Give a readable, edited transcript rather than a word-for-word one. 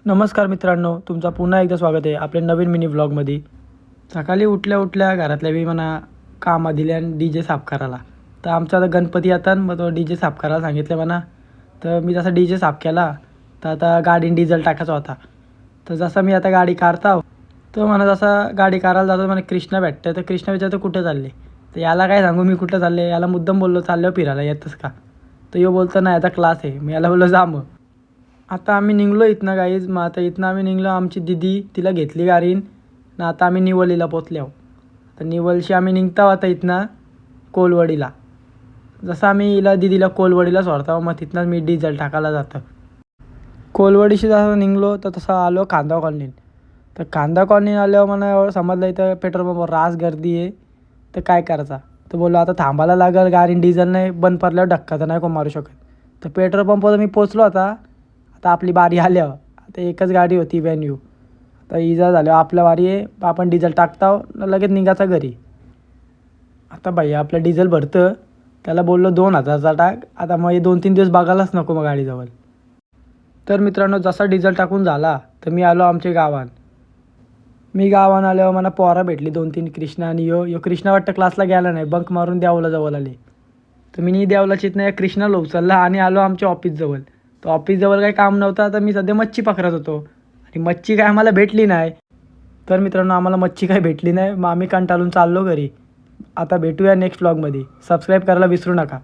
नमस्कार मित्रांनो, तुमचा पुन्हा एकदा स्वागत आहे आपल्या नवीन मिनी व्लॉगमध्ये. सकाळी उठल्या उठल्या घरातल्या बी म्हणा कामं दिले आणि डी जे साफ करायला. तर आमचा आता गणपती येतात, मग तो डी जे साफ करायला सांगितलं म्हणा. तर मी जसा डी जे साफ केला तर आता गाडीने डिझेल टाकायचा होता. तर जसा मी आता गाडी काढता तर म्हणा जसा गाडी काढायला जातो मला कृष्णा भेटतं. तर कृष्णा विचारतो कुठं चालले. तर याला काय सांगू मी कुठं चालले. याला मुद्दाम बोललो चाललो फिरायला येतच का. तर यो बोलतो नाही आता क्लास आहे. मी याला बोललो जा मग. आता आम्ही निघलो इथनं गाईज. मग आता इथनं आम्ही निघलो. आमची दिदी तिला घेतली गाडीन ना आता आम्ही निवलीला पोचलो. तर निवलशी आम्ही निघता आता इथनं कोलवडीला. जसं आम्ही हिला दिदीला कोलवडीला सोडतो मग तिथनं मी डिझेल टाकायला जातं. कोलवडीशी जसं निघलो तर तसं आलो कांदा कॉलनीत. तर कांदा कॉलनी आल्यावर मला एवढं समजलं इथं पेट्रोल पंपवर रास गर्दी आहे. तर काय करायचा. तर बोललो आता थांबायला लागेल, गाडीन डिझेल नाही बंद पडल्यावर धक्का तर नाही कोण मारू शकत. तर पेट्रोल पंपवर मी पोचलो आता आपली बारी आल्यावर. आता एकच गाडी होती व्हॅन्यू. आता इजा झाल्यावर आपल्या बारी आहे, आपण डिझेल टाकताव लगेच निघायचा घरी. आता भैया आपलं डिझेल भरतं. त्याला बोललो 2000चा टाक. आता मग 2-3 दिवस बघायलाच नको मग गाडीजवळ. तर मित्रांनो जसा डिझेल टाकून झाला तर मी आलो आमच्या गावात. मी गावात आल्यावर मला पोरा भेटली 2-3 कृष्णा आणि यो कृष्णा वाटतं क्लासला गेला नाही, बंक मारून देवला जवळ आले. तर मी देवलाचीत या कृष्णाला उचलला आणि आलो आमच्या ऑफिसजवळ. तर ऑफिसजवळ काही काम नव्हतं. तर मी सध्या मच्छी पकडत होतो आणि मच्छी काय आम्हाला भेटली नाही. तर मित्रांनो आम्हाला मच्छी काय भेटली नाही. मग आम्ही कंटाळून चाललो घरी. आता भेटूया नेक्स्ट व्लॉगमध्ये. सबस्क्राईब करायला विसरू नका.